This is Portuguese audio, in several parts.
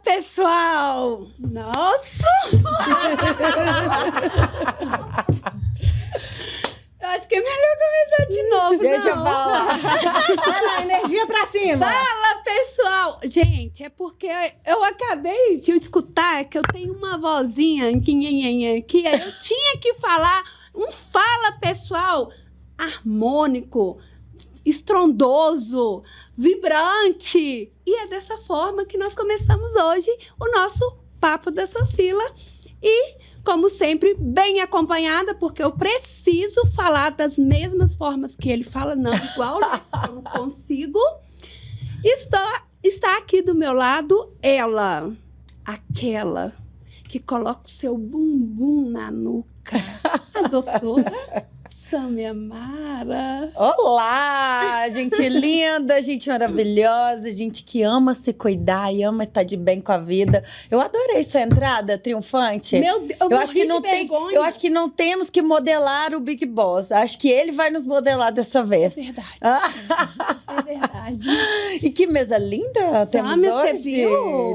pessoal! Nossa! Eu acho que é melhor começar de novo, Deixa eu não. falar. Vai lá, energia pra cima. Fala, pessoal! Gente, é porque eu acabei de escutar que eu tenho uma vozinha que eu tinha que falar um fala, pessoal, harmônico, estrondoso, vibrante. E é dessa forma que nós começamos hoje o nosso Papo da Socila. E, como sempre, bem acompanhada, porque eu preciso falar das mesmas formas que ele fala, não igual, né? Eu não consigo. Está aqui do meu lado ela, aquela que coloca o seu bumbum na nuca, a doutora Sâmia Mara. Olá, gente linda, gente maravilhosa, gente que ama se cuidar e ama estar de bem com a vida. Eu adorei sua entrada triunfante. Meu Deus, eu acho que não tem, eu acho que não temos que modelar o Big Boss. Acho que ele vai nos modelar dessa vez. É verdade. É verdade. E que mesa linda temos Sâmia, você hoje. viu?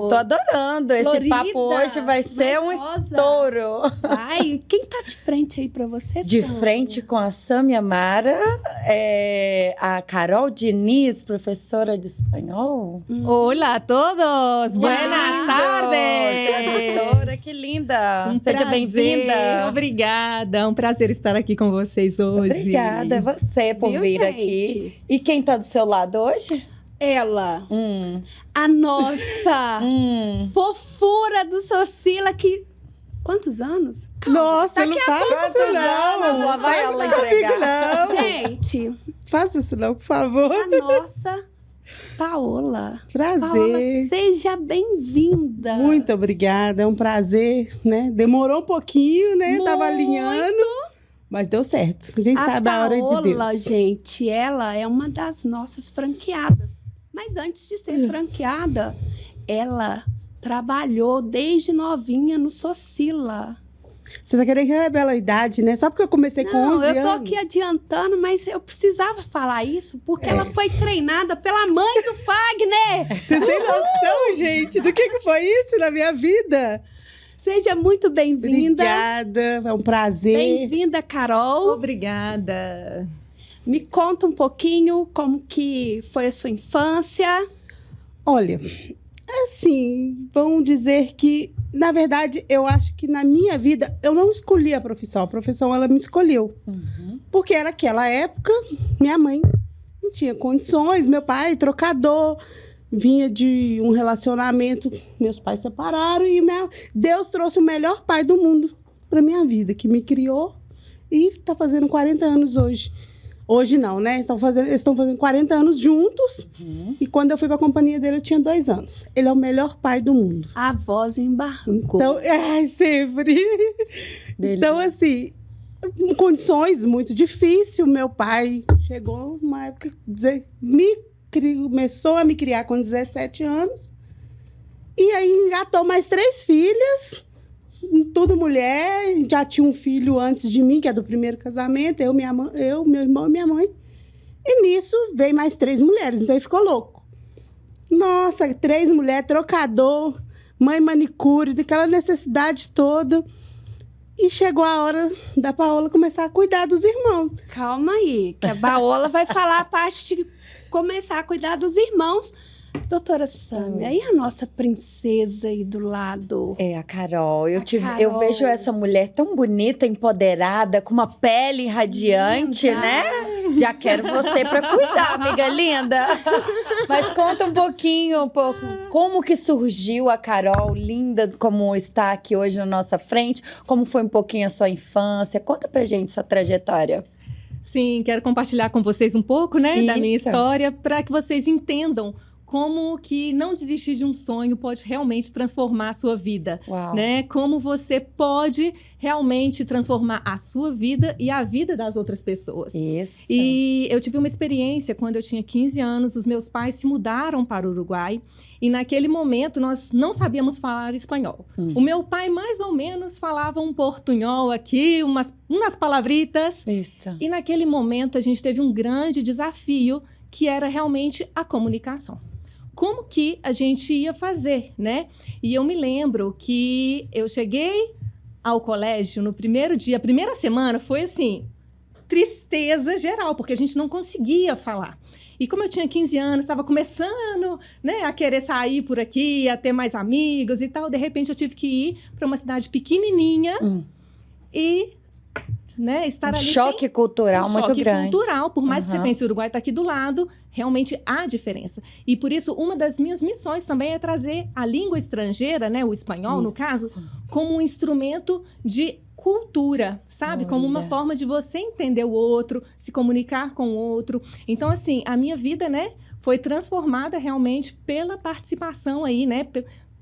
Tô adorando. Esse Florida, papo hoje vai ser um rosa. estouro. Ai, quem tá de frente aí pra você? De Sâmia? frente com a Sâmia Mara, a Carol Diniz, professora de espanhol. Olá a todos, buenas Lindo! tardes. Tradutora, que linda! Um Seja prazer. bem-vinda! Obrigada, um prazer estar aqui com vocês hoje. Obrigada a você por Viu, vir gente? aqui. E quem tá do seu lado hoje? Ela, Hum, a nossa fofura do Socila, que... Quantos anos? Nossa, não faça Quantos isso anos? não. Lá vai Não ela faça comigo, entregar. não. Gente, Faça isso não, por favor. a nossa Paola. Paola, Prazer. seja bem-vinda. Muito obrigada, é um prazer, né? Demorou um pouquinho, né? Tava alinhando, mas deu certo. A gente sabe a hora de Paola, Deus. gente, ela é uma das nossas franqueadas. Mas antes de ser franqueada, ela trabalhou desde novinha no Socila. Você tá querendo que eu revele a idade, né? Só porque eu comecei com 11 eu tô anos. aqui adiantando, mas eu precisava falar isso, porque ela foi treinada pela mãe do Fagner. Vocês têm noção, gente, do que foi isso na minha vida? Seja muito bem-vinda. Obrigada, é um prazer. Bem-vinda, Carol. Obrigada. Me conta um pouquinho como que foi a sua infância. Olha, assim, vamos dizer que, na verdade, eu acho que na minha vida, eu não escolhi a profissão ela me escolheu. Porque era aquela época, minha mãe não tinha condições, meu pai, trocador, vinha de um relacionamento, meus pais separaram e Deus trouxe o melhor pai do mundo para minha vida, que me criou e está fazendo 40 anos hoje. Hoje não, né? Eles estão fazendo 40 anos juntos. E quando eu fui para a companhia dele, eu tinha 2 anos. Ele é o melhor pai do mundo. A voz embarcou. Então, sempre. Então, assim, condições muito difíceis. Meu pai chegou numa época, começou a me criar com 17 anos. E aí engatou mais 3 filhas. Tudo mulher, já tinha um filho antes de mim, que é do primeiro casamento, meu irmão e minha mãe. E nisso veio mais 3 mulheres, então ele ficou louco. Nossa, 3 mulheres, trocador, mãe manicure, daquela necessidade toda. E chegou a hora da Paola começar a cuidar dos irmãos. Calma aí, que a Paola vai falar a parte de começar a cuidar dos irmãos. Doutora Sâmia, e a nossa princesa aí do lado? É, a Carol. Eu Carol. vejo essa mulher tão bonita, empoderada, com uma pele radiante, Linda. né? Já quero você para cuidar, amiga linda. Mas conta um pouquinho, como que surgiu a Carol, linda, como está aqui hoje na nossa frente, como foi um pouquinho a sua infância. Conta pra gente sua trajetória. Sim, quero compartilhar com vocês um pouco, né, da minha Isso. história, para que vocês entendam como que não desistir de um sonho pode realmente transformar a sua vida, Uau. né? Como você pode realmente transformar a sua vida e a vida das outras pessoas. Isso. E eu tive uma experiência quando eu tinha 15 anos, os meus pais se mudaram para o Uruguai e naquele momento nós não sabíamos falar espanhol. O meu pai mais ou menos falava um portunhol aqui, umas palavritas. Isso. E naquele momento a gente teve um grande desafio que era realmente a comunicação. como que a gente ia fazer, né? E eu me lembro que eu cheguei ao colégio no primeiro dia, a primeira semana foi assim, tristeza geral, porque a gente não conseguia falar. E como eu tinha 15 anos, estava começando, né, a querer sair por aqui, a ter mais amigos e tal, de repente eu tive que ir para uma cidade pequenininha e... né, estar ali choque cultural muito grande. Choque cultural, por mais que você pense, o Uruguai está aqui do lado, realmente há diferença. E por isso, uma das minhas missões também é trazer a língua estrangeira, né, o espanhol, no caso, como um instrumento de cultura, sabe? Como uma forma de você entender o outro, se comunicar com o outro. Então, assim, a minha vida, né, foi transformada realmente pela participação aí, né,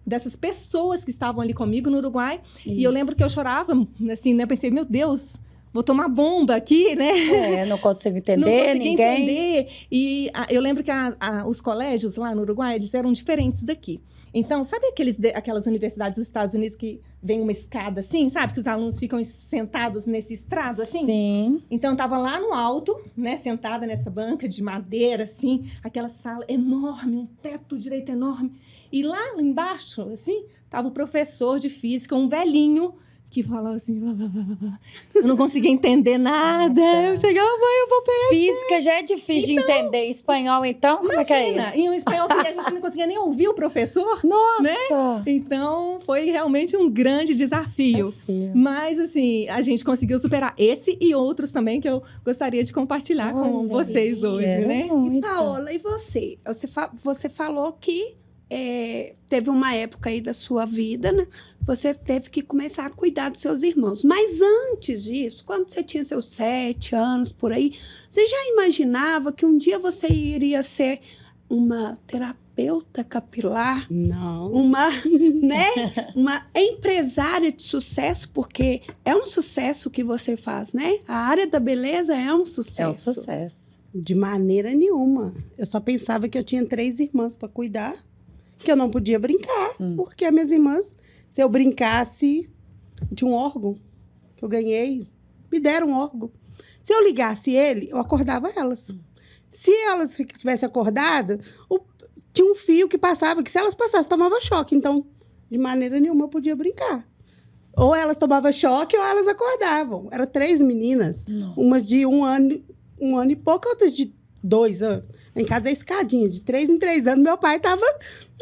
dessas pessoas que estavam ali comigo no Uruguai. E eu lembro que eu chorava, assim, né, pensei, meu Deus, vou tomar bomba aqui, né? Não consigo entender ninguém. E eu lembro que os colégios lá no Uruguai, eles eram diferentes daqui. Então, sabe aquelas universidades dos Estados Unidos que vem uma escada assim, sabe? Que os alunos ficam sentados nesse estrado assim? Sim. Então, eu tava lá no alto, né? Sentada nessa banca de madeira, assim. Aquela sala enorme, um teto direito enorme. E lá embaixo, assim, tava o professor de física, um velhinho, que falava assim, eu não conseguia entender nada. Eu chegava, mãe, eu vou pegar. Física já é difícil de entender. Espanhol, então, como é que é isso? E um espanhol que a gente não conseguia nem ouvir o professor. Nossa! Né? Então, foi realmente um grande desafio. Mas, assim, a gente conseguiu superar esse e outros também que eu gostaria de compartilhar com vocês hoje, né? E Paola, e você? Você falou que teve uma época aí da sua vida, né? Você teve que começar a cuidar dos seus irmãos. Mas antes disso, quando você tinha seus 7 anos, por aí, você já imaginava que um dia você iria ser uma terapeuta capilar? Não. Uma empresária de sucesso, porque é um sucesso que você faz, né? A área da beleza é um sucesso. É um sucesso. De maneira nenhuma. Eu só pensava que eu tinha 3 irmãs para cuidar, que eu não podia brincar, porque as minhas irmãs, se eu brincasse, tinha um órgão que eu ganhei, me deram um órgão. Se eu ligasse ele, eu acordava elas. Se elas tivessem acordado, tinha um fio que passava, que se elas passassem, tomava choque. Então, de maneira nenhuma eu podia brincar. Ou elas tomavam choque ou elas acordavam. Eram 3 meninas, umas de 1 ano e pouco, outras de 2 anos. Em casa é escadinha, de 3 em 3 anos, meu pai tava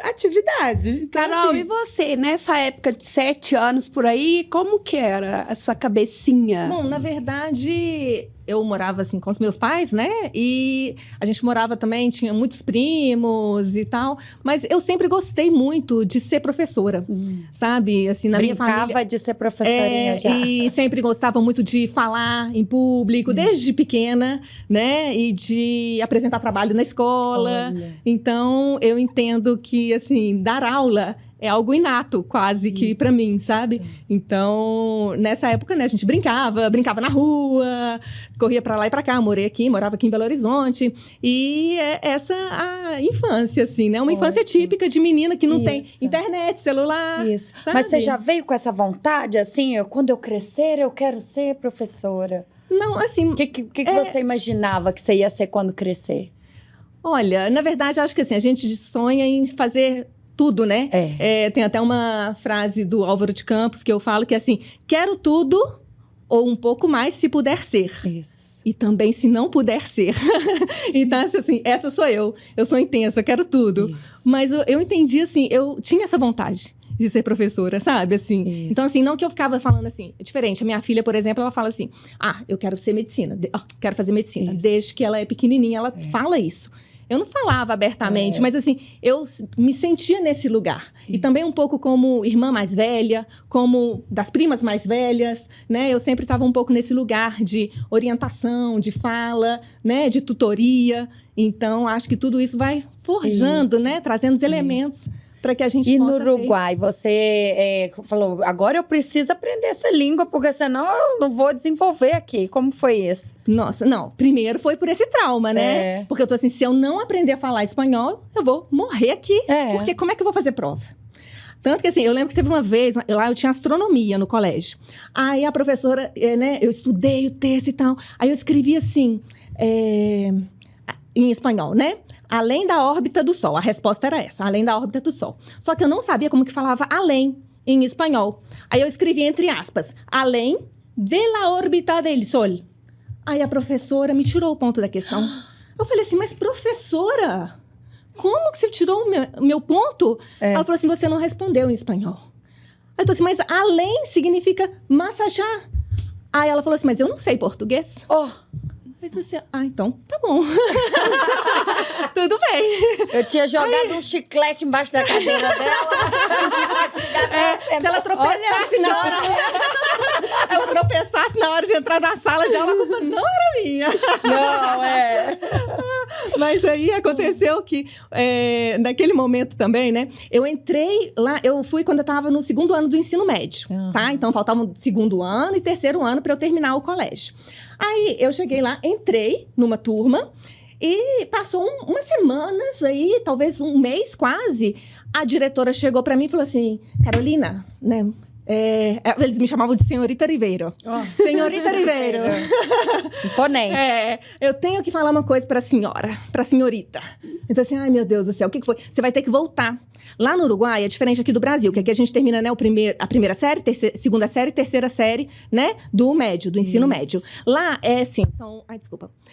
atividade. Então, Carol, assim, e você, nessa época de 7 anos por aí, como que era a sua cabecinha? Bom, na verdade, eu morava assim com os meus pais, né? E a gente morava também, tinha muitos primos e tal. Mas eu sempre gostei muito de ser professora, sabe? Assim, na minha família... Brincava de ser professorinha já. E sempre gostava muito de falar em público, desde pequena, né? E de apresentar trabalho na escola. Olha. Então, eu entendo que, assim, dar aula é algo inato, quase que pra mim, sabe? Então, nessa época, né, a gente brincava na rua, corria pra lá e pra cá, morava aqui em Belo Horizonte. E essa a infância, assim, né? Uma infância típica de menina que não tem internet, celular. Isso. Sabe? Mas você já veio com essa vontade, assim, quando eu crescer, eu quero ser professora? Não, assim... O que você imaginava que você ia ser quando crescer? Olha, na verdade, acho que assim, a gente sonha em fazer tudo, né? Tem até uma frase do Álvaro de Campos que eu falo que é assim, quero tudo ou um pouco mais se puder ser. Isso. E também se não puder ser. Então, assim, essa sou eu. Eu sou intensa, eu quero tudo. Isso. Mas eu entendi, assim, eu tinha essa vontade de ser professora, sabe? Assim, então, assim, não que eu ficava falando assim, é diferente. A minha filha, por exemplo, ela fala assim, eu quero ser medicina, quero fazer medicina. Isso. Desde que ela é pequenininha, ela fala isso. Eu não falava abertamente, mas assim, eu me sentia nesse lugar. Isso. E também um pouco como irmã mais velha, como das primas mais velhas, né? Eu sempre estava um pouco nesse lugar de orientação, de fala, né? De tutoria. Então, acho que tudo isso vai forjando, né? Trazendo os elementos para que a gente possa no Uruguai, você falou, agora eu preciso aprender essa língua, porque senão eu não vou desenvolver aqui. Como foi isso? Nossa, não. Primeiro foi por esse trauma, né? Porque eu tô assim, se eu não aprender a falar espanhol, eu vou morrer aqui. Porque como é que eu vou fazer prova? Tanto que assim, eu lembro que teve uma vez, lá eu tinha astronomia no colégio. Aí a professora, né, eu estudei o texto e tal. Aí eu escrevi assim, em espanhol, né? além da órbita do Sol. A resposta era essa, além da órbita do Sol. Só que eu não sabia como que falava além em espanhol. Aí eu escrevi entre aspas, além de la órbita del Sol. Aí a professora me tirou o ponto da questão. Eu falei assim, mas professora, como que você tirou o meu ponto? Ela falou assim, você não respondeu em espanhol. Aí eu tô assim, mas além significa mais allá. Aí ela falou assim, mas eu não sei português. Aí eu assim, então tá bom. Tudo bem. Eu tinha jogado um chiclete embaixo da cadeira dela. Se ela tropeçasse na hora... ela tropeçasse na hora de entrar na sala de aula, a culpa não era minha. Não, Mas aí aconteceu que, naquele momento também, né? Eu entrei lá, eu fui quando eu estava no 2º ano do ensino médio, tá? Então, faltava o 2º ano e 3º ano para eu terminar o colégio. Aí, eu cheguei lá, entrei numa turma e passou umas semanas aí, talvez um mês quase, a diretora chegou para mim e falou assim, Carolina, né? Eles me chamavam de Senhorita Ribeiro. Senhorita Ribeiro. Imponente. Eu tenho que falar uma coisa pra senhorita. Então assim, ai meu Deus do céu, o que foi? Você vai ter que voltar. Lá no Uruguai é diferente aqui do Brasil, que aqui a gente termina, né, a primeira série, segunda série, terceira série, né, do médio, do ensino médio. Lá é assim,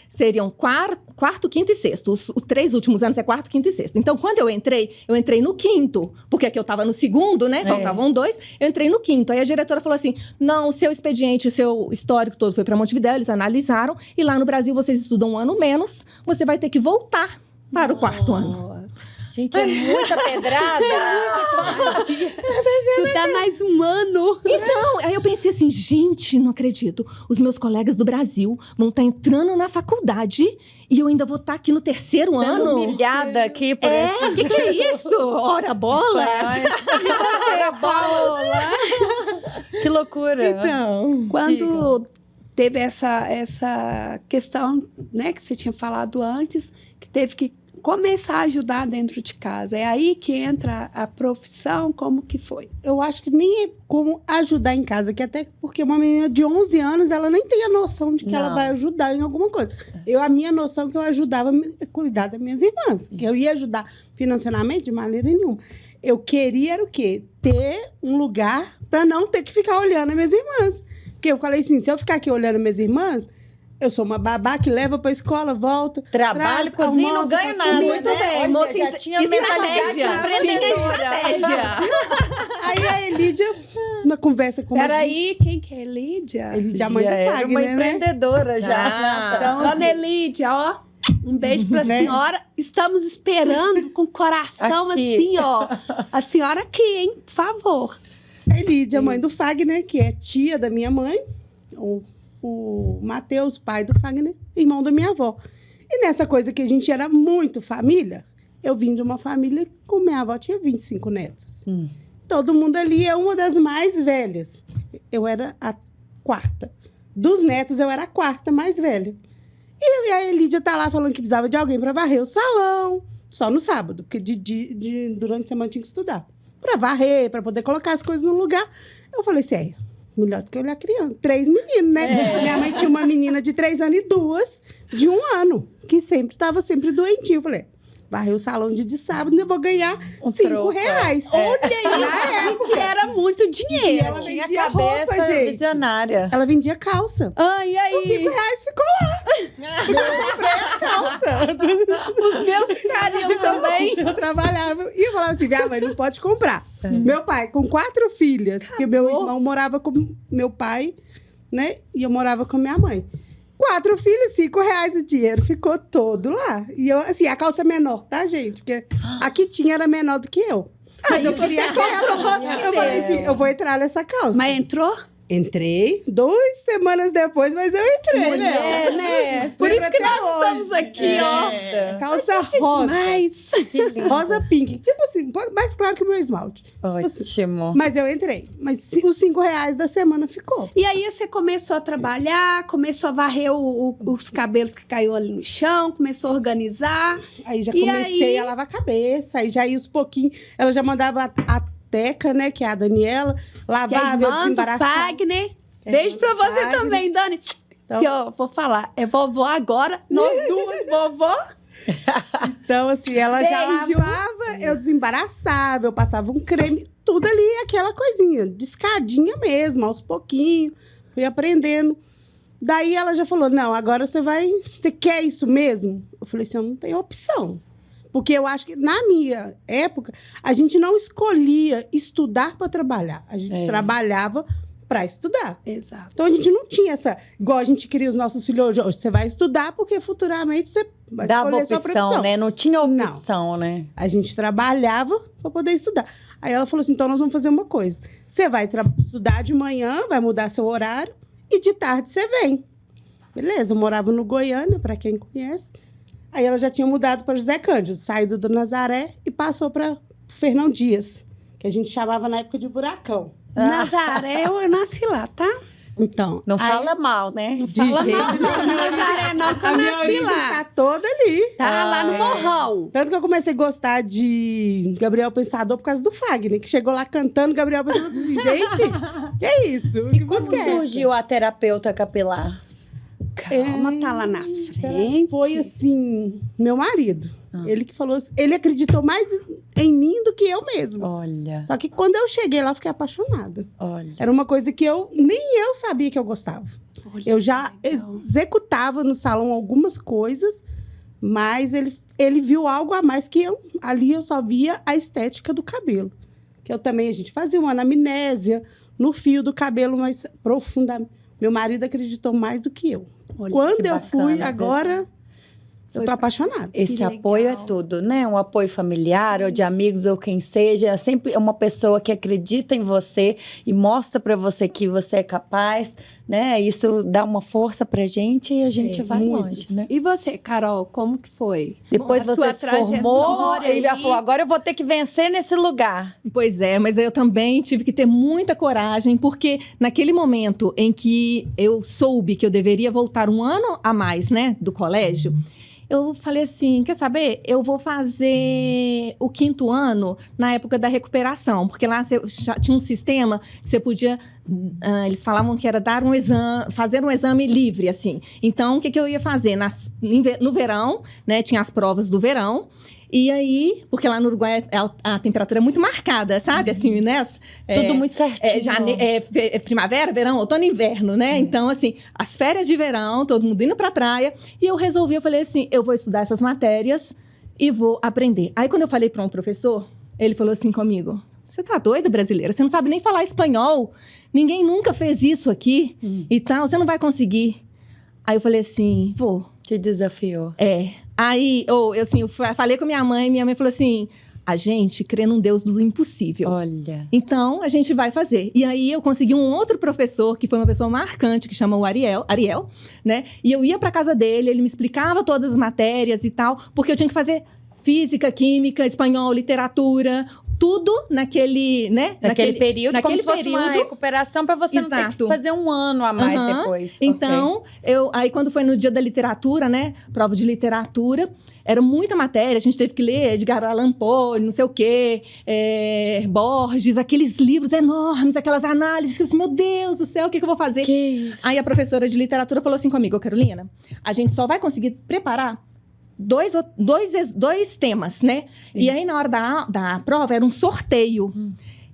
seriam quarto, quinto e sexto. Os 3 últimos anos é quarto, quinto e sexto. Então, quando eu entrei no quinto, porque aqui eu tava no 2º, né, faltavam 2, eu entrei no quinto. Aí a diretora falou assim, não, o seu expediente, o seu histórico todo foi pra Montevidéu, eles analisaram, e lá no Brasil vocês estudam um ano menos, você vai ter que voltar para o 4º ano. Gente, é muita pedrada. Tu dá mais um ano. Então, aí eu pensei assim, gente, não acredito. Os meus colegas do Brasil vão estar entrando na faculdade e eu ainda vou estar aqui no 3º ano. Humilhada aqui por esse... Que é isso? Ora bola! Ora bola! Que loucura. Então, Quando teve essa questão, né, que você tinha falado antes, que teve que começar a ajudar dentro de casa. É aí que entra a profissão, como que foi? Eu acho que nem é como ajudar em casa, que até porque uma menina de 11 anos, ela nem tem a noção de que ela vai ajudar em alguma coisa. A minha noção que eu ajudava a cuidar das minhas irmãs, que eu ia ajudar financeiramente de maneira nenhuma. Eu queria era o quê? Ter um lugar para não ter que ficar olhando as minhas irmãs. Porque eu falei assim, se eu ficar aqui olhando as minhas irmãs, eu sou uma babá que leva pra escola, volta. Trabalho, cozinha, não ganha nada, muito né? bem, Olha, moça, já tinha mentalidade empreendedora. Aí a Elídia, na conversa com Peraí, quem que é Elídia? Elídia, a mãe do Já era Fagner, uma né? empreendedora já. Então, Dona Elídia, ó, um beijo pra senhora. Estamos esperando com o coração Aqui. assim, ó. A senhora aqui, hein? Por favor. A Elídia, mãe do Fagner, que é tia da minha mãe. O Matheus, pai do Fagner, irmão da minha avó. E nessa coisa que a gente era muito família, eu vim de uma família com minha avó tinha 25 netos. Todo mundo ali é uma das mais velhas. Eu era a 4ª. Dos netos, eu era a 4ª mais velha. E a Elídia tá lá falando que precisava de alguém para varrer o salão, só no sábado, porque durante a semana tinha que estudar. Para varrer, para poder colocar as coisas no lugar. Eu falei assim, melhor do que olhar criança. 3 meninos, né? Minha mãe tinha uma menina de 3 anos e 2 de 1 ano, que estava sempre doentinha. Eu falei, varrer o salão de sábado, ainda vou ganhar R$5. Olha aí, que era muito dinheiro. E ela Tinha vendia cabeça roupa, gente. visionária. Ela vendia calça. Ai, aí. Os R$5 ficou lá. Eu comprei a calça. Os meus ficariam também. Eu trabalhava e eu falava assim, minha mãe não pode comprar. Meu pai, com 4 filhas, porque meu irmão morava com meu pai, né? E eu morava com minha mãe. 4 filhos, R$5 o dinheiro, ficou todo lá. E eu, assim, a calça menor, tá, gente? Porque a que tinha era menor do que eu. Mas eu queria aquela. Eu falei assim, eu vou entrar nessa calça. Mas entrou? Entrei 2 semanas depois, mas eu entrei, Mulher, né? Por isso que nós estamos aqui, ó. Calça rosa. Demais. Rosa pink. Tipo assim, mais claro que o meu esmalte. Ótimo. Mas eu entrei. Mas os R$5 da semana ficou. E aí você começou a trabalhar, começou a varrer os cabelos que caiu ali no chão, começou a organizar. Aí já E comecei aí? a lavar a cabeça. Aí já ia os pouquinhos. Ela já mandava a Teca, né? Que é a Daniela. Que é Lavava, eu irmã do desembaraçava. Fagner. Beijo pra você Fagner. também, Dani. Então- Que eu vou falar, é vovó agora, nós duas, vovó. Então, assim, ela já Beijo. lavava, eu desembaraçava, eu passava um creme, tudo ali, aquela coisinha, de escadinha mesmo, aos pouquinhos, fui aprendendo. Daí ela já falou, não, agora você quer isso mesmo? Eu falei assim, eu não tenho opção. Porque eu acho que, na minha época, a gente não escolhia estudar para trabalhar. A gente trabalhava para estudar. Exato. Então, a gente não tinha essa... Igual a gente cria os nossos filhos hoje. Você vai estudar porque futuramente você vai Dava escolher sua profissão. opção, né? Não tinha opção, né? A gente trabalhava para poder estudar. Aí ela falou assim, então nós vamos fazer uma coisa. Você vai estudar de manhã, vai mudar seu horário, e de tarde você vem. Beleza, eu morava no Goiânia, para quem conhece. Aí ela já tinha mudado para José Cândido, saído do Nazaré e passou para Fernão Dias, que a gente chamava na época de Buracão. Nazaré, eu nasci lá, tá? Então, Não aí, fala mal, né? de jeito nenhum. Nazaré não, que eu A minha nasci origem lá. tá toda ali. Tá lá no é. Morrão. Tanto que eu comecei a gostar de Gabriel Pensador por causa do Fagner, que chegou lá cantando Gabriel Pensador. Gente, que é isso? Que Como música é essa? surgiu a terapeuta capilar? Calma, tá lá na frente. Foi assim, meu marido. Ele que falou assim, ele acreditou mais em mim do que eu mesma. Olha, Só que quando eu cheguei lá, eu fiquei apaixonada. olha. Era uma coisa que nem eu sabia que eu gostava. Olha Eu já que legal. executava no salão algumas coisas, mas ele viu algo a mais que eu. Ali eu só via a estética do cabelo. Que eu também, a gente fazia uma anamnésia no fio do cabelo mais profundamente. Meu marido acreditou mais do que eu. Olha, Quando que eu bacana, fui, Zezé. agora, eu tô apaixonada. Esse Que apoio é legal. tudo, né? Um apoio familiar, ou de amigos, ou quem seja. É sempre uma pessoa que acredita em você e mostra pra você que você é capaz, né? Isso dá uma força pra gente e a gente vai muito. longe, né? E você, Carol, como que foi? Depois A você sua se formou trajetória e já aí. falou, agora eu vou ter que vencer nesse lugar. Pois é, mas eu também tive que ter muita coragem, porque naquele momento em que eu soube que eu deveria voltar um ano a mais, né, do colégio, eu falei assim, quer saber? Eu vou fazer o 5º ano na época da recuperação, porque lá tinha um sistema que você podia... eles falavam que era dar um exame, fazer um exame livre, assim. Então, o que eu ia fazer? No verão, né, tinha as provas do verão, e aí, porque lá no Uruguai a temperatura é muito marcada, sabe? Assim, né? Tudo muito certinho. Primavera, verão, outono e inverno, né? Então, assim, as férias de verão, todo mundo indo pra praia. E eu falei assim, eu vou estudar essas matérias e vou aprender. Aí, quando eu falei para um professor, ele falou assim comigo, você tá doida, brasileira? Você não sabe nem falar espanhol. Ninguém nunca fez isso aqui e tal, você não vai conseguir. Aí eu falei assim, vou. Te desafiou. Aí, eu falei com minha mãe falou assim, a gente crê num Deus do impossível. Olha. Então, a gente vai fazer. E aí, eu consegui um outro professor, que foi uma pessoa marcante, que chama o Ariel, né? E eu ia pra casa dele, ele me explicava todas as matérias e tal, porque eu tinha que fazer física, química, espanhol, literatura, tudo naquele, né? Naquele período, naquele como se fosse uma recuperação para você não ter que Exato. fazer um ano a mais depois. Então, aí quando foi no dia da literatura, né? Prova de literatura, era muita matéria, a gente teve que ler Edgar Allan Poe, não sei o quê, Borges, aqueles livros enormes, aquelas análises, que eu assim, meu Deus do céu, o que eu vou fazer? Que isso? Aí a professora de literatura falou assim comigo, Carolina, a gente só vai conseguir preparar dois temas, né? Isso. E aí, na hora da prova, era um sorteio.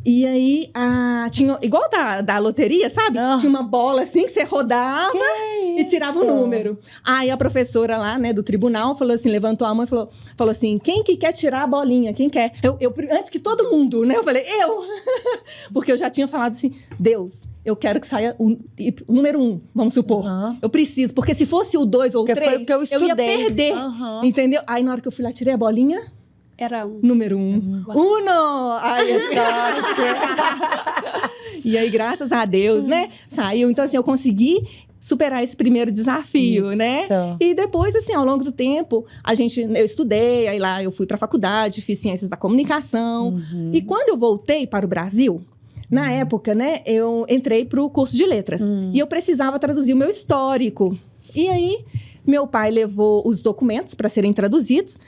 E aí, tinha, igual da loteria, sabe? Tinha uma bola assim que você rodava e tirava o número. Aí a professora lá, né, do tribunal, falou assim, levantou a mão e falou assim, quem que quer tirar a bolinha? Quem quer? Eu antes que todo mundo, né? Eu falei, eu! Porque eu já tinha falado assim, Deus, eu quero que saia o número 1, vamos supor. Eu preciso, porque se fosse o 2 ou o 3, foi o que eu ia estudei. perder. Entendeu? Aí na hora que eu fui lá, tirei a bolinha, Era um. número 1. Uno! Ai, E aí, graças a Deus, né? Saiu. Então, assim, eu consegui superar esse primeiro desafio, né? E depois, assim, ao longo do tempo, eu estudei, aí lá eu fui para a faculdade, fiz Ciências da Comunicação. E quando eu voltei para o Brasil, na época, né, eu entrei para o curso de letras. E eu precisava traduzir o meu histórico. E aí, meu pai levou os documentos para serem traduzidos.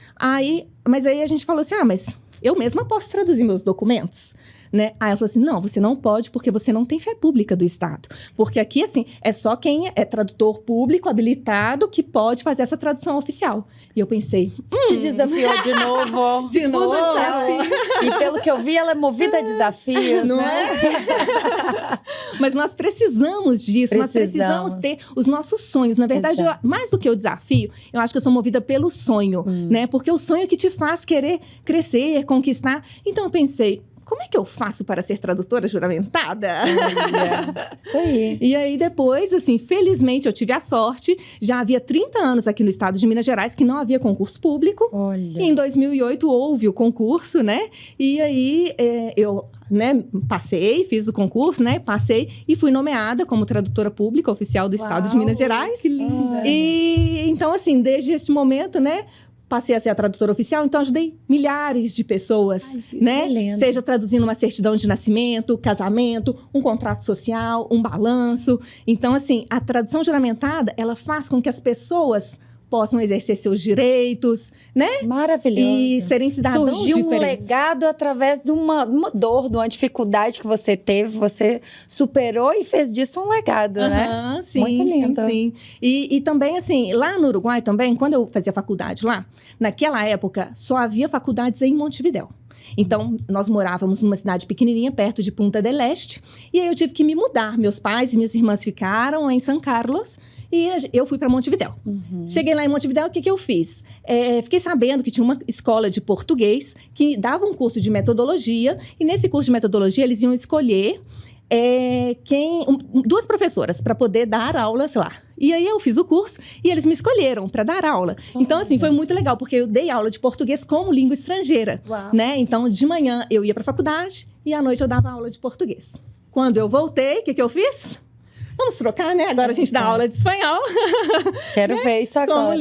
Mas aí a gente falou assim, mas eu mesma posso traduzir meus documentos, né? Aí ela falou assim, não, você não pode porque você não tem fé pública do Estado. Porque aqui, assim, é só quem é tradutor público habilitado que pode fazer essa tradução oficial. E eu pensei, Te desafiou de novo. de novo? E pelo que eu vi, ela é movida a desafios, Não né? Mas nós precisamos disso, nós precisamos ter os nossos sonhos. Na verdade, mais do que o desafio, eu acho que eu sou movida pelo sonho, né? Porque o sonho é que te faz querer crescer, conquistar. Então eu pensei, como é que eu faço para ser tradutora juramentada? Isso aí. E aí depois, assim, felizmente eu tive a sorte, já havia 30 anos aqui no estado de Minas Gerais que não havia concurso público. Olha. E em 2008 houve o concurso, né? E aí eu, né, passei, fiz o concurso, né? Passei e fui nomeada como tradutora pública oficial do estado de Minas Gerais. Que linda. E então, assim, desde esse momento, né? Passei a ser a tradutora oficial, então ajudei milhares de pessoas, né? que lindo. Seja traduzindo uma certidão de nascimento, casamento, um contrato social, um balanço. Então, assim, a tradução juramentada, ela faz com que as pessoas possam exercer seus direitos, né? Maravilhoso. E serem cidadãos Surgiu um diferentes. legado através de uma dor, de uma dificuldade que você teve, você superou e fez disso um legado, né? Aham, sim, Muito lindo. sim. E também, assim, lá no Uruguai também, quando eu fazia faculdade lá, naquela época, só havia faculdades em Montevidéu. Então, nós morávamos numa cidade pequenininha, perto de Punta del Este, e aí eu tive que me mudar. Meus pais e minhas irmãs ficaram em São Carlos, e eu fui para Montevidéu. Cheguei lá em Montevidéu, o que eu fiz? Fiquei sabendo que tinha uma escola de português que dava um curso de metodologia, e nesse curso de metodologia eles iam escolher duas professoras para poder dar aulas lá. E aí eu fiz o curso e eles me escolheram para dar aula. Então, assim, foi muito legal, porque eu dei aula de português como língua estrangeira, né? Então, de manhã eu ia para a faculdade e à noite eu dava aula de português. Quando eu voltei, o que eu fiz? Vamos trocar, né? Agora a gente dá aula de espanhol. Quero ver isso agora.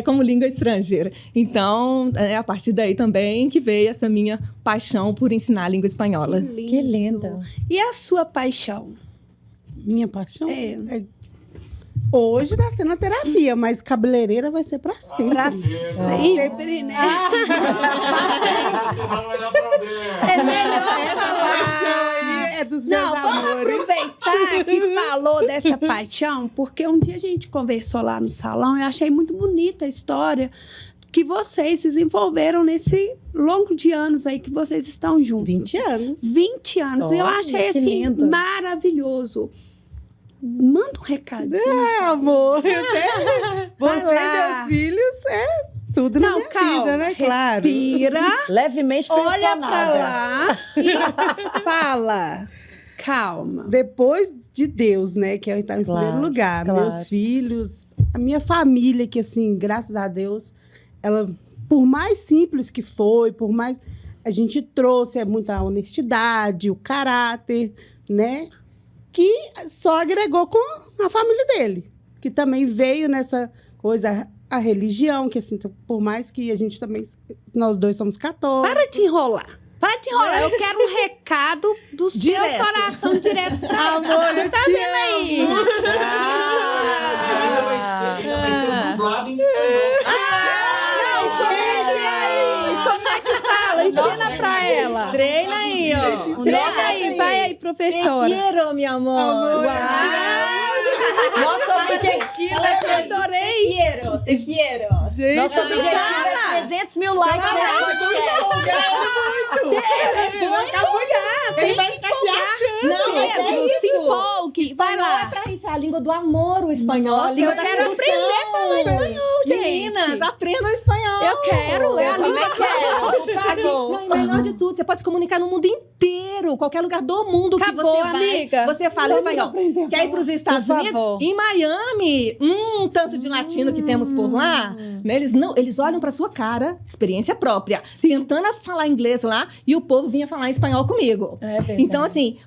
Como língua estrangeira. Então, a partir daí também que veio essa minha paixão por ensinar a língua espanhola. Que linda. E a sua paixão? Minha paixão? É. Hoje tá sendo a terapia, mas cabeleireira vai ser pra sempre. Pra sempre, né? É melhor falar. É dos meus Não, vamos amores. aproveitar que falou dessa paixão, porque um dia a gente conversou lá no salão e eu achei muito bonita a história que vocês desenvolveram nesse longo de anos aí que vocês estão juntos. 20 anos. 20 anos. Eu Olha, achei, que assim, lindo. maravilhoso. Manda um recadinho. Amor, Vai você e lá. meus filhos é tudo na minha vida, né? Claro. Respira, Levemente olha pra pressionada. lá e fala. Calma. Depois de Deus, né? Que está em Claro, primeiro lugar. claro. Meus filhos, a minha família, que assim, graças a Deus, ela, por mais simples que foi, por mais a gente trouxe muita honestidade, o caráter, né? Que só agregou com a família dele. Que também veio nessa coisa, a religião, que assim, por mais que a gente também, nós dois somos católicos. Para de enrolar. Para de enrolar. Eu quero um recado do seu Direto. coração direto pra Amor, eu tá te vendo aí? amo. Como é que fala? Ensina pra ela. Treina aí, ó. Treina aí, vai aí, Te professora. quiero, meu amor. Amor. Nosso objetivo é ter... Adorei. Te quiero. Nosso objetivo é 300 mil likes nesse podcast. Ele vai ficar se achando. Não, mas é Pedro, isso. se empolgue. Vai Espanhol é lá. pra isso, é a língua do amor, o espanhol. Nossa, a língua eu da quero sedução. aprender a falar espanhol, gente. Meninas, aprendam espanhol. Eu quero. É a Eu língua também quero, por Aqui, favor. não, e melhor de tudo, você pode se comunicar no mundo inteiro, qualquer lugar do mundo Acabou, que você vai. amiga. Você fala espanhol. Quer ir para os Estados Por Unidos? favor. Em Miami, tanto de latino que temos por lá, né? Eles olham para sua cara, experiência própria, tentando falar inglês lá, e o povo vinha falar espanhol comigo. É verdade. Então, assim,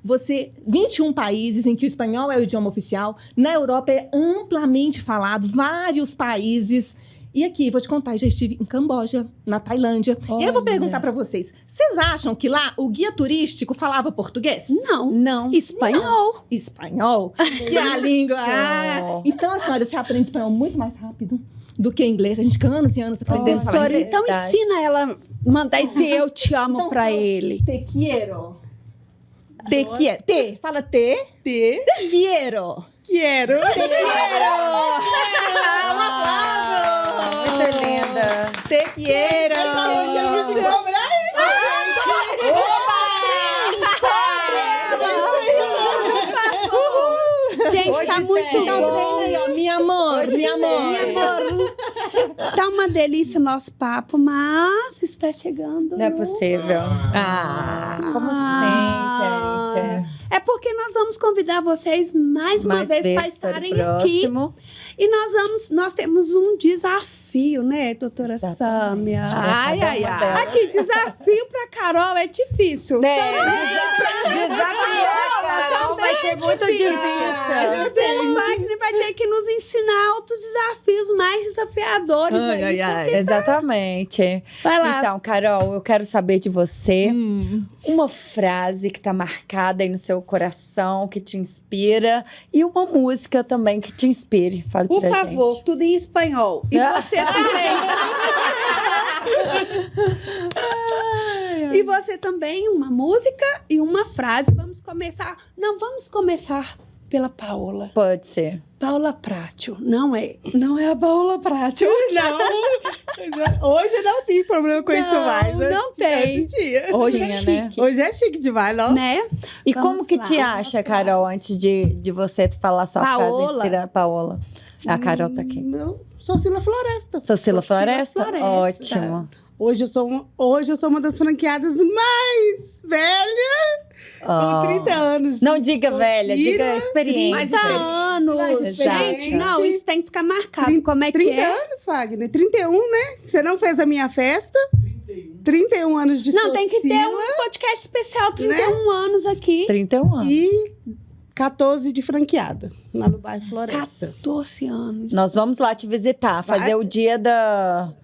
21 países em que o espanhol é o idioma oficial. Na Europa é amplamente falado, vários países. E aqui, vou te contar, já estive em Camboja, na Tailândia. E eu vou Olha. perguntar pra vocês, vocês acham que lá o guia turístico falava português? Não. Não. Espanhol. Espanhol? Que é a língua. Isso. Então, assim, olha, você aprende espanhol muito mais rápido. do que inglês. A gente fica anos e anos aprendendo a falar Professora, inglês. então Verdade. ensina ela a mandar esse eu te amo Então, pra fala. ele. Te quiero. Te quiero. Te. Fala te. Te Quiero. quero. Te quiero. Muito linda. Te quiero. Gente, Hoje tá muito tem. Então, bom. treina aí, ó. Mi amor, mi amor. Tá uma delícia o nosso papo, mas está chegando. Não é possível. Como assim, gente? É porque nós vamos convidar vocês mais uma Mais vez para vezes estarem para o aqui. próximo. E nós temos um desafio, né, doutora Exatamente. Sâmia? Ai, ai, ai. Aqui, desafio para Carol é difícil. Desafiar, Carol, vai ser muito difícil. O Wagner vai ter que nos ensinar outros desafios mais desafiadores. aí. Exatamente. Vai lá. Então, Carol, eu quero saber de você Hum. uma frase que tá marcada aí no seu coração, que te inspira, e uma música também que te inspire. Fale Por pra favor, gente. tudo em espanhol. E você também. E você também, uma música e uma frase. Vamos começar pela Paola. Pode ser. Paola Prátio. Não é a Paola Prátio. Não. Hoje não tem problema com isso Não, mais. não tem. Antes tinha. Hoje é Tinha, chique, né? Hoje é chique demais, não? né? E Vamos como que lá. te acha, Carol, antes de você falar sua frase Paola. inspirada? Paola. A Carol tá aqui. Eu sou Cila Floresta. Socila Floresta? Floresta. Ótimo. Hoje eu sou uma das franqueadas mais velhas. Ó. Com 30 anos. Não diga velha, Socila, diga experiência. 30 anos. Exato. Gente, não, isso tem que ficar marcado. Como é que 30 é? anos, Wagner. 31, né? Você não fez a minha festa. 31 anos de Não, tem que ter Socila um podcast especial, 31 anos aqui. 31 anos. E 14 de franqueada, lá no bairro Floresta. 14 anos. Nós vamos lá te visitar, fazer Vai. o dia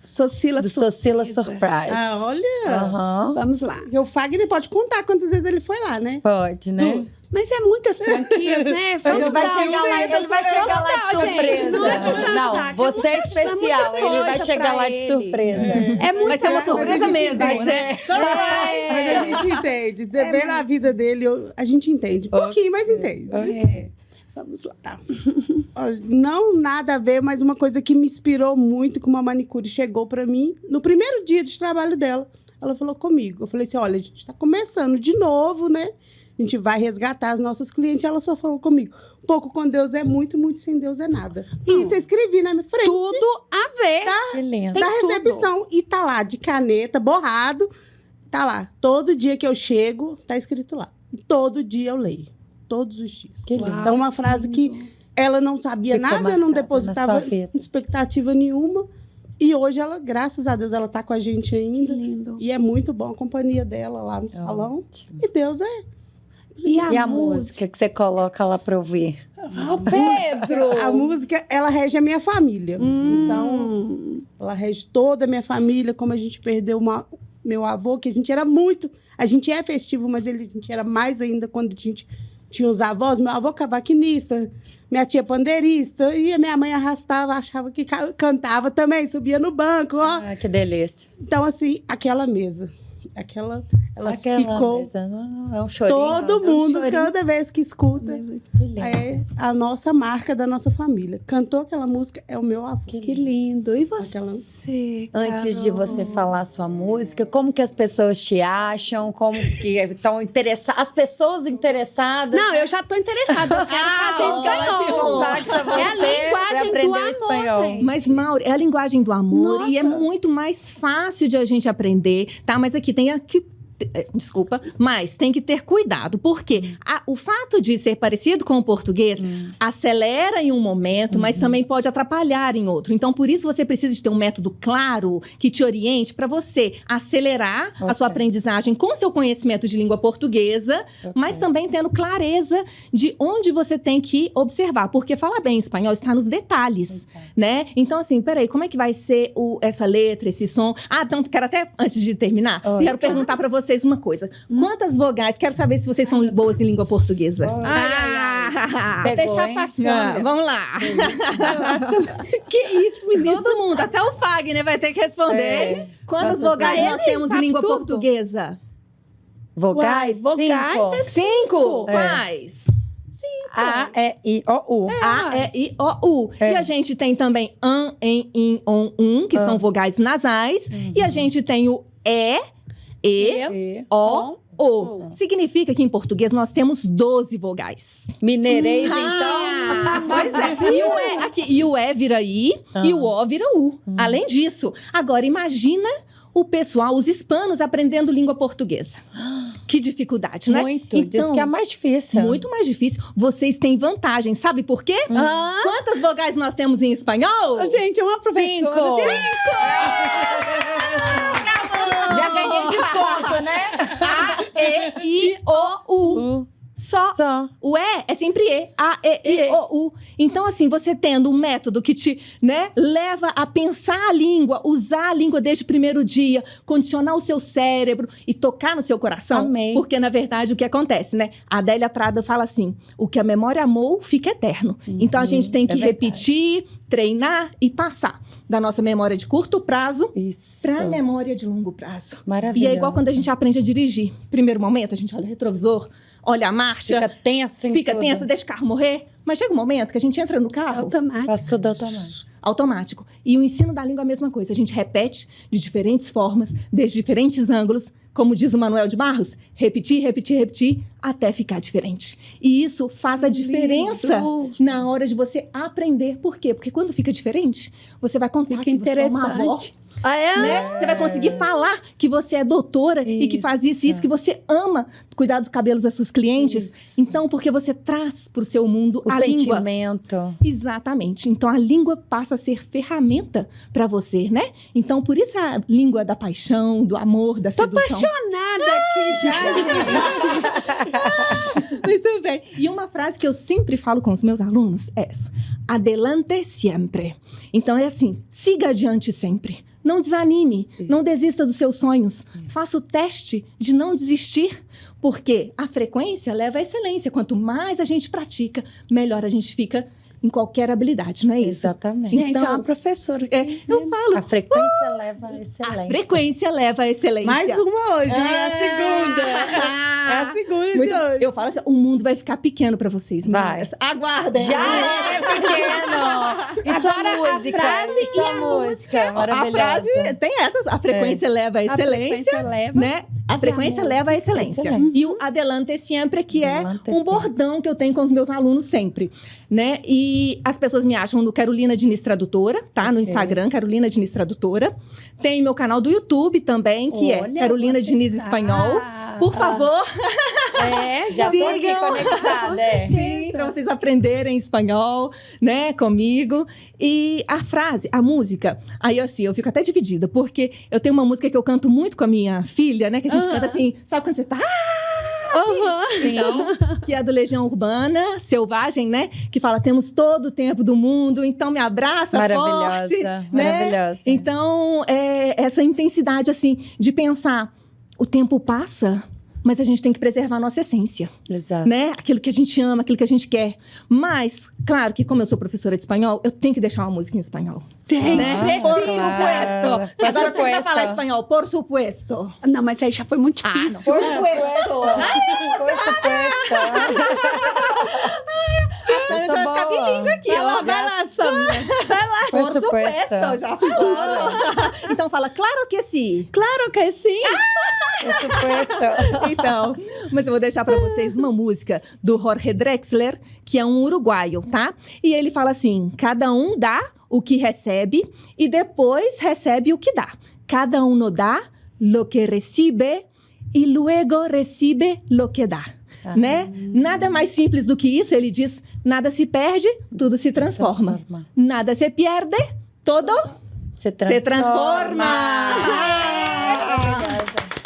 Socila do Socila Surpresa. Surprise. Ah, olha. Aham. Vamos lá. Porque o Fagner pode contar quantas vezes ele foi lá, né? Pode, né? Mas é muitas franquias, né? Ele vai dar chegar um- lá, ele vai chegar lá de Não, gente, surpresa. não é puxar Não, saco, você é é muita especial, ele vai coisa chegar pra lá de ele. surpresa. É muito Vai ser uma Mas a surpresa gente mesmo, vai né? Mas a gente entende. Ver a vida dele, a gente entende. Um pouquinho, mas entende. É. Vamos lá. Olha, não nada a ver, mas uma coisa que me inspirou muito, que uma manicure chegou pra mim no primeiro dia de trabalho dela. Ela falou comigo. Eu falei assim, olha, a gente tá começando de novo, né? A gente vai resgatar as nossas clientes. Ela só falou comigo, pouco com Deus é muito, muito sem Deus é nada. E Não. isso eu escrevi na minha frente. Tudo a ver. Que lindo. Tem da tudo. recepção. E tá lá, de caneta, borrado. Tá lá. Todo dia que eu chego, tá escrito lá. E todo dia eu leio. Todos os dias. Que lindo. Então, uma frase que ela não sabia Ficou nada, marcada não na depositava sua vida. expectativa nenhuma. E hoje ela, graças a Deus, ela tá com a gente Que ainda. lindo. E é muito bom a companhia dela lá no salão. Ótimo. E Deus é. E E a música que você coloca lá pra ouvir? Ô, Pedro! A música, ela rege a minha família. Então, ela rege toda a minha família, como a gente perdeu meu avô, que a gente era muito... A gente é festivo, mas a gente era mais ainda quando a gente tinha os avós. Meu avô cavaquinista, minha tia pandeirista, e a minha mãe arrastava, achava que cantava também, subia no banco, ó. Ah, que delícia. Então, assim, aquela mesa, ela ficou... mesa, não, é um chorinho. Todo é um mundo, chorinho. cada vez que escuta, Que lindo. é a nossa marca da nossa família. Cantou aquela música, é o meu avô. Que lindo. E Aquela- você, Antes de Carol? você falar a sua música, como que as pessoas te acham? Como que estão interessadas? As pessoas interessadas. Não, eu já tô interessada. Eu quero fazer espanhol. Contacta você É a linguagem pra aprender do o amor, espanhol. gente. Mas, Mauro, é a linguagem do amor e é Nossa. muito mais fácil de a gente aprender, tá? Mas aqui tem aqui. Desculpa, mas tem que ter cuidado, porque o fato de ser parecido com o português acelera em um momento, mas também pode atrapalhar em outro. Então, por isso, você precisa de ter um método claro que te oriente para você acelerar a sua Ok. aprendizagem com seu conhecimento de língua portuguesa, mas também tendo clareza de onde você tem que observar. Porque falar bem espanhol está nos detalhes, né? Então, assim, peraí, como é que vai ser essa letra, esse som? Ah, então, quero até, antes de terminar, Oi. quero perguntar para você vocês uma coisa. Quantas vogais? Quero saber se vocês são boas em língua portuguesa. Pegou, Deixar hein? passar. Vamos lá. Que isso, menino? Todo mundo, até o Fagner vai ter que responder. É. Quantas vogais Ele nós temos em sabe língua tudo. portuguesa? Vogais? Vogais 5. É. Quais? A, E, I, O, U. A, E, I, O, U. É. E a gente tem também an, em, in, on, que são vogais nasais. E a gente tem o E, E, O, O. Significa que em português nós temos 12 vogais. Mineirês, então. Pois é. E o E, aqui, e o E vira I e o O vira U. Além disso, agora imagina o pessoal, os hispanos, aprendendo língua portuguesa. Que dificuldade, né? Muito. Diz que é mais difícil. Muito mais difícil. Vocês têm vantagem. Sabe por quê? Quantas vogais nós temos em espanhol? Gente, uma professora. 5. Já ganhei desconto, né? A, E, I, O, U. Só. O E é sempre E. A, E, I, O, U. Então, assim, você tendo um método que te, né, leva a pensar a língua, usar a língua desde o primeiro dia, condicionar o seu cérebro e tocar no seu coração. Amei. Porque, na verdade, o que acontece, né? A Adélia Prada fala assim, o que a memória amou, fica eterno. Então, a gente tem que repetir, treinar e passar da nossa memória de curto prazo Isso. para a memória de longo prazo. Maravilhoso. E é igual quando a gente aprende a dirigir. Primeiro momento, a gente olha o retrovisor, olha a marcha, Fica tensa em fica tudo. tensa, deixa o carro morrer. Mas chega um momento que a gente entra no carro Automático. Faz tudo automático. automático. E o ensino da língua é a mesma coisa. A gente repete de diferentes formas, desde diferentes ângulos. Como diz o Manuel de Barros, repetir, repetir, repetir, até ficar diferente. E isso faz a diferença na hora de você aprender. Por quê? Porque quando fica diferente, você vai contar Fica que você é uma avó. interessante. Ah, é? Né? Você vai conseguir falar que você é doutora e que faz isso e isso, que você ama cuidar dos cabelos das suas clientes. Isso. Então, porque você traz para o seu mundo O a língua. sentimento. Exatamente. Então, a língua passa a ser ferramenta para você, né? Então, por isso a língua da paixão, do amor, da Tô sedução. apaixonada aqui já, gente. Muito bem. E uma frase que eu sempre falo com os meus alunos é essa. Adelante siempre. Então, é assim, siga adiante sempre. Não desanime, não desista dos seus sonhos. Faça o teste de não desistir, porque a frequência leva à excelência. Quanto mais a gente pratica, melhor a gente fica em qualquer habilidade, não é isso? Exatamente. Gente, Então, é uma professora. Eu falo, A frequência leva à excelência. a frequência leva à excelência. Mais uma hoje, né? É a segunda. É a segunda de Muito- hoje. Eu falo assim, o mundo vai ficar pequeno pra vocês, Vai. meninas. Aguardem. Já é pequeno. Isso Agora, é a música. frase Isso é música. A Maravilhosa. frase tem essas. A frequência leva à A excelência, frequência leva. né? A frequência leva à excelência. Excelência. E o adelante sempre, que é Adelante um sempre. bordão que eu tenho com os meus alunos sempre, né? E as pessoas me acham no Carolina Diniz Tradutora, tá? No Instagram, Carolina Diniz Tradutora. Tem meu canal do YouTube também, que é Olha, Carolina você Diniz sabe. Espanhol. Por favor, É, Já tô aqui Sigam. conectada. É. sim, para vocês aprenderem espanhol, né, comigo. E a frase, a música, aí assim, eu fico até dividida, porque eu tenho uma música que eu canto muito com a minha filha, né, que a gente canta assim, sabe quando você tá... Então, que é a do Legião Urbana, Selvagem, né? Que fala, temos todo o tempo do mundo, então me abraça Maravilhosa. forte, né? Maravilhosa. Então, essa intensidade, assim, de pensar, o tempo passa, mas a gente tem que preservar a nossa essência, Exato. né? Aquilo que a gente ama, aquilo que a gente quer. Mas, claro que como eu sou professora de espanhol, eu tenho que deixar uma música em espanhol. tem. Né? Por Claro. supuesto. Por Agora você vai supuesto. falar espanhol, por supuesto. Não, mas aí já foi muito Ah, não. difícil. Por supuesto. Por supuesto. Eu já ficar bilíngue aqui, Vai ó. lá, vai lá, Samia. Por Por supuesto. supuesto, já falaram. Então fala, claro que sim. Claro que sim. Por supuesto. Então, mas eu vou deixar pra vocês uma música do Jorge Drexler, que é um uruguaio, tá? E ele fala assim, cada um dá o que recebe e depois recebe o que dá. Cada um no dá lo que recibe e luego recibe lo que dá. Né? Nada mais simples do que isso, ele diz, nada se perde, tudo se transforma. Nada se perde, todo Se se transforma. Maravilhosa.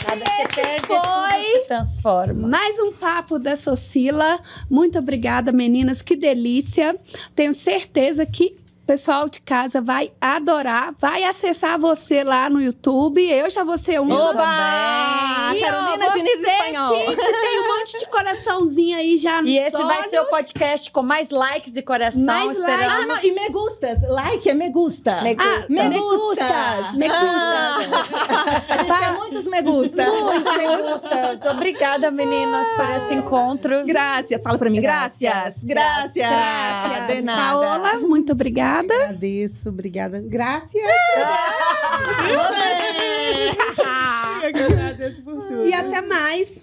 Nada se perde, tudo se transforma. Mais um papo da Socila. Muito obrigada, meninas. Que delícia. Tenho certeza que pessoal de casa vai adorar, vai acessar você lá no YouTube. Eu já vou ser um. Eu Oba! também. E, ó, Carolina Diniz você Espanhol. que tem um monte de coraçãozinho aí já no E esse vai ser o podcast com mais likes e coração. Mais Esperamos. Ah, não, e me gustas. Like é me gusta. Me gusta. Me Me gustas. gustas, me gustas. A gente tem muitos me gusta. Muito me gusta. Obrigada, meninas, por esse encontro. Graças. Fala pra mim. Graças. Graças. Graças. De nada. Paola, muito obrigada. Agradeço, obrigada. Graças. Eu que agradeço por tudo. E até mais.